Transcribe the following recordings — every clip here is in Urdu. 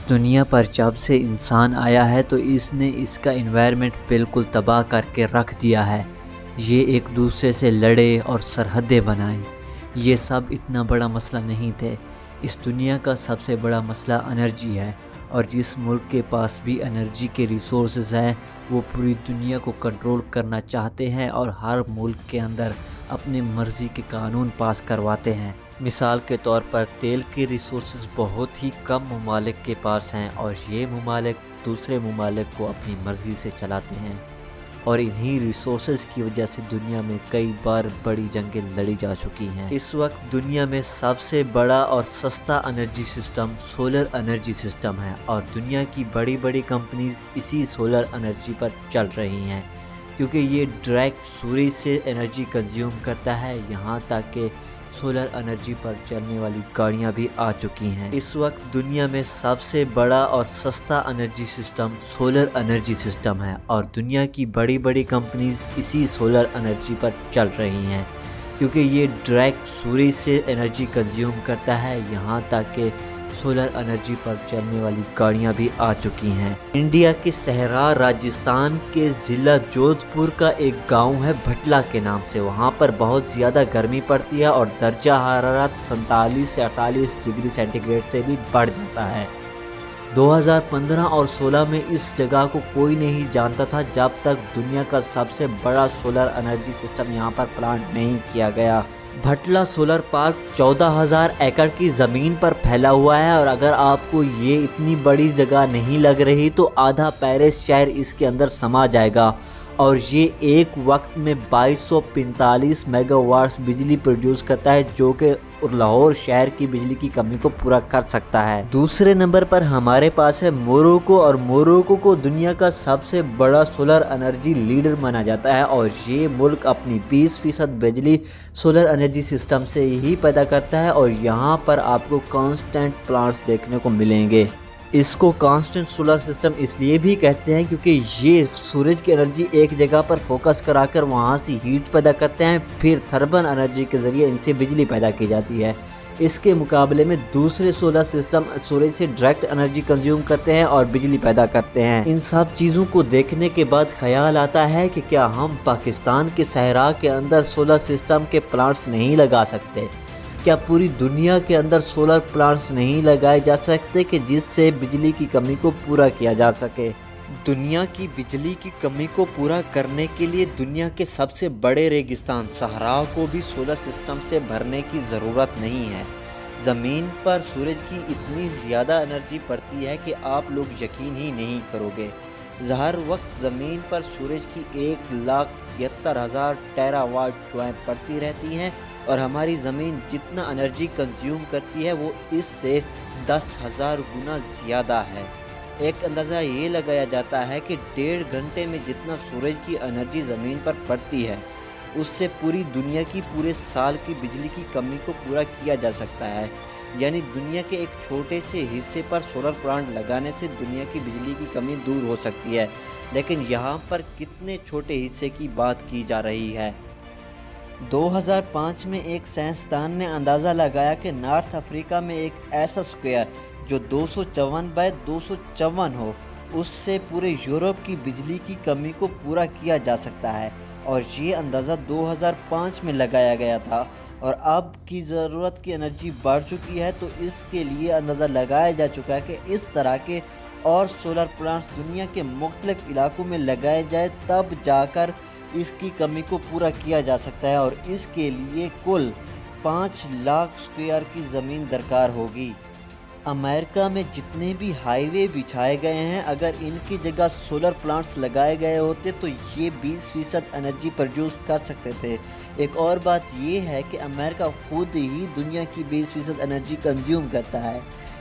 دنیا پر جب سے انسان آیا ہے تو اس نے اس کا انوائرمنٹ بالکل تباہ کر کے رکھ دیا ہے۔ یہ ایک دوسرے سے لڑے اور سرحدیں بنائیں۔ یہ سب اتنا بڑا مسئلہ نہیں تھے۔ اس دنیا کا سب سے بڑا مسئلہ انرجی ہے، اور جس ملک کے پاس بھی انرجی کے ریسورسز ہیں وہ پوری دنیا کو کنٹرول کرنا چاہتے ہیں اور ہر ملک کے اندر اپنی مرضی کے قانون پاس کرواتے ہیں۔ مثال کے طور پر تیل کے ریسورسز بہت ہی کم ممالک کے پاس ہیں، اور یہ ممالک دوسرے ممالک کو اپنی مرضی سے چلاتے ہیں، اور انہی ریسورسز کی وجہ سے دنیا میں کئی بار بڑی جنگیں لڑی جا چکی ہیں۔ اس وقت دنیا میں سب سے بڑا اور سستا energy system solar energy system ہے، اور دنیا کی بڑی بڑی کمپنیز اسی سولر انرجی پر چل رہی ہیں، کیونکہ یہ ڈائریکٹ سورج سے انرجی کنزیوم کرتا ہے۔ یہاں تک کہ سولر انرجی پر چلنے والی گاڑیاں بھی آ چکی ہیں۔ اس وقت دنیا میں سب سے بڑا اور سستا energy system solar energy system ہے، اور دنیا کی بڑی بڑی کمپنیز اسی سولر انرجی پر چل رہی ہیں، کیونکہ یہ ڈائریکٹ سورج سے انرجی کنزیوم کرتا ہے۔ یہاں تک کہ سولر انرجی پر چلنے والی گاڑیاں بھی آ چکی ہیں۔ انڈیا کے صحرا راجستھان کے ضلع جودھ پور کا ایک گاؤں ہے بھٹلا کے نام سے۔ وہاں پر بہت زیادہ گرمی پڑتی ہے اور درجہ حرارت 47 سے 48 ڈگری سینٹی گریڈ سے بھی بڑھ جاتا ہے۔ 2015 اور 16 میں اس جگہ کو کوئی نہیں جانتا تھا، جب تک دنیا کا سب سے بڑا سولر انرجی سسٹم یہاں پر پلانٹ نہیں کیا گیا۔ بھٹلا سولر پارک 14,000 ایکڑ کی زمین پر پھیلا ہوا ہے، اور اگر آپ کو یہ اتنی بڑی جگہ نہیں لگ رہی تو آدھا پیرس شہر اس کے اندر سما جائے گا، اور یہ ایک وقت میں 2245 میگا واٹس بجلی پروڈیوس کرتا ہے، جو کہ لاہور شہر کی بجلی کی کمی کو پورا کر سکتا ہے۔ دوسرے نمبر پر ہمارے پاس ہے موروکو، اور موروکو کو دنیا کا سب سے بڑا سولر انرجی لیڈر مانا جاتا ہے، اور یہ ملک اپنی 20% بجلی سولر انرجی سسٹم سے ہی پیدا کرتا ہے، اور یہاں پر آپ کو کانسٹنٹ پلانٹس دیکھنے کو ملیں گے۔ اس کو کانسٹنٹ سولر سسٹم اس لیے بھی کہتے ہیں کیونکہ یہ سورج کی انرجی ایک جگہ پر فوکس کرا کر وہاں سے ہیٹ پیدا کرتے ہیں، پھر تھرمل انرجی کے ذریعے ان سے بجلی پیدا کی جاتی ہے۔ اس کے مقابلے میں دوسرے سولر سسٹم سورج سے ڈائریکٹ انرجی کنزیوم کرتے ہیں اور بجلی پیدا کرتے ہیں۔ ان سب چیزوں کو دیکھنے کے بعد خیال آتا ہے کہ کیا ہم پاکستان کے صحرا کے اندر سولر سسٹم کے پلانٹس نہیں لگا سکتے؟ کیا پوری دنیا کے اندر سولر پلانٹس نہیں لگائے جا سکتے کہ جس سے بجلی کی کمی کو پورا کیا جا سکے؟ دنیا کی بجلی کی کمی کو پورا کرنے کے لیے دنیا کے سب سے بڑے ریگستان صحرا کو بھی سولر سسٹم سے بھرنے کی ضرورت نہیں ہے۔ زمین پر سورج کی اتنی زیادہ انرجی پڑتی ہے کہ آپ لوگ یقین ہی نہیں کرو گے۔ ہر وقت زمین پر سورج کی 1,73,000 ٹیرا واٹ شعاعیں پڑتی رہتی ہیں، اور ہماری زمین جتنا انرجی کنزیوم کرتی ہے وہ اس سے 10,000 گنا زیادہ ہے۔ ایک اندازہ یہ لگایا جاتا ہے کہ 1.5 گھنٹے میں جتنا سورج کی انرجی زمین پر پڑتی ہے اس سے پوری دنیا کی پورے سال کی بجلی کی کمی کو پورا کیا جا سکتا ہے۔ یعنی دنیا کے ایک چھوٹے سے حصے پر سولر پلانٹ لگانے سے دنیا کی بجلی کی کمی دور ہو سکتی ہے، لیکن یہاں پر کتنے چھوٹے حصے کی بات کی جا رہی ہے۔ 2005 میں ایک سائنسدان نے اندازہ لگایا کہ نارتھ افریقہ میں ایک ایسا اسکوائر جو 254 بائی 254 ہو، اس سے پورے یورپ کی بجلی کی کمی کو پورا کیا جا سکتا ہے، اور یہ اندازہ 2005 میں لگایا گیا تھا، اور اب کی ضرورت کی انرجی بڑھ چکی ہے، تو اس کے لیے اندازہ لگایا جا چکا ہے کہ اس طرح کے اور سولر پلانٹس دنیا کے مختلف علاقوں میں لگائے جائے تب جا کر اس کی کمی کو پورا کیا جا سکتا ہے، اور اس کے لیے کل 5 لاکھ اسکوائر کی زمین درکار ہوگی۔ امریکہ میں جتنے بھی ہائی وے بچھائے گئے ہیں، اگر ان کی جگہ سولر پلانٹس لگائے گئے ہوتے تو یہ 20% انرجی پروڈیوس کر سکتے تھے۔ ایک اور بات یہ ہے کہ امریکہ خود ہی دنیا کی 20% انرجی کنزیوم کرتا ہے۔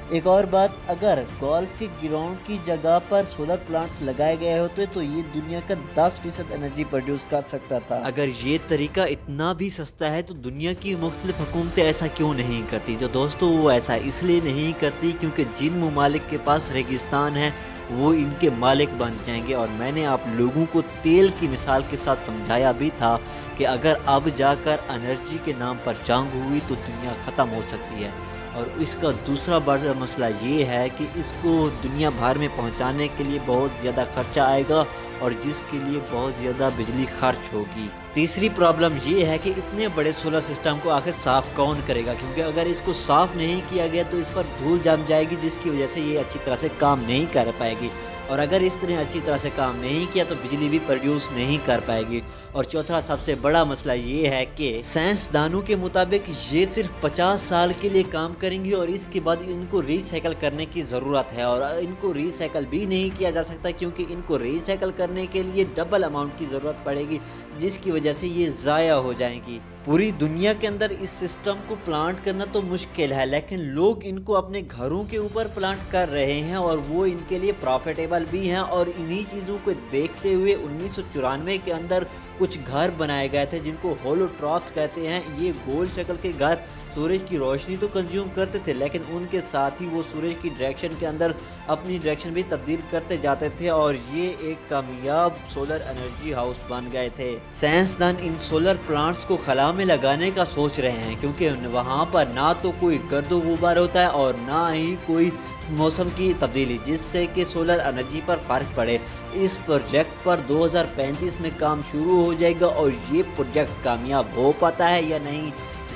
ایک اور بات، اگر گولف کے گراؤنڈ کی جگہ پر سولر پلانٹس لگائے گئے ہوتے تو یہ دنیا کا 10% انرجی پروڈیوس کر سکتا تھا۔ اگر یہ طریقہ اتنا بھی سستا ہے تو دنیا کی مختلف حکومتیں ایسا کیوں نہیں کرتی؟ تو دوستو وہ ایسا اس لیے نہیں کرتی کیونکہ جن ممالک کے پاس ریگستان ہے وہ ان کے مالک بن جائیں گے، اور میں نے آپ لوگوں کو تیل کی مثال کے ساتھ سمجھایا بھی تھا کہ اگر اب جا کر انرجی کے نام پر جنگ ہوئی تو دنیا ختم ہو سکتی ہے۔ اور اس کا دوسرا بڑا مسئلہ یہ ہے کہ اس کو دنیا بھر میں پہنچانے کے لیے بہت زیادہ خرچہ آئے گا اور جس کے لیے بہت زیادہ بجلی خرچ ہوگی۔ تیسری پرابلم یہ ہے کہ اتنے بڑے سولر سسٹم کو آخر صاف کون کرے گا، کیونکہ اگر اس کو صاف نہیں کیا گیا تو اس پر دھول جم جائے گی، جس کی وجہ سے یہ اچھی طرح سے کام نہیں کر پائے گی، اور اگر اس نے اچھی طرح سے کام نہیں کیا تو بجلی بھی پروڈیوس نہیں کر پائے گی۔ اور چوتھا سب سے بڑا مسئلہ یہ ہے کہ سائنسدانوں کے مطابق یہ صرف 50 سال کے لیے کام کریں گی اور اس کے بعد ان کو ری سائیکل کرنے کی ضرورت ہے، اور ان کو ری سائیکل بھی نہیں کیا جا سکتا کیونکہ ان کو ری سائیکل کرنے کے لیے ڈبل اماؤنٹ کی ضرورت پڑے گی، جس کی وجہ سے یہ ضائع ہو جائیں گی۔ پوری دنیا کے اندر اس سسٹم کو پلانٹ کرنا تو مشکل ہے، لیکن لوگ ان کو اپنے گھروں کے اوپر پلانٹ کر رہے ہیں اور وہ ان کے لیے پروفیٹیبل بھی ہیں، اور انہی چیزوں کو دیکھتے ہوئے 1994 کے اندر کچھ گھر بنائے گئے تھے جن کو ہولو ٹراپس کہتے ہیں۔ یہ گول شکل کے گھر سورج کی روشنی تو کنزیوم کرتے تھے، لیکن ان کے ساتھ ہی وہ سورج کی ڈائریکشن کے اندر اپنی ڈائریکشن بھی تبدیل کرتے جاتے تھے، اور یہ ایک کامیاب سولر انرجی ہاؤس بن گئے تھے۔ سائنسدان ان سولر پلانٹس کو خلا میں لگانے کا سوچ رہے ہیں کیونکہ وہاں پر نہ تو کوئی گرد و غبار ہوتا ہے اور نہ ہی کوئی موسم کی تبدیلی، جس سے کہ سولر انرجی پر فرق پڑے۔ اس پروجیکٹ پر 2035 میں کام شروع ہو جائے گا، اور یہ پروجیکٹ کامیاب ہو پاتا ہے یا نہیں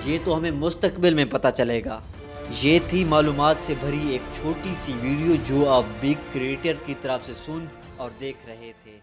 یہ تو ہمیں مستقبل میں پتہ چلے گا۔ یہ تھی معلومات سے بھری ایک چھوٹی سی ویڈیو جو آپ بگ کریٹر کی طرف سے سن اور دیکھ رہے تھے۔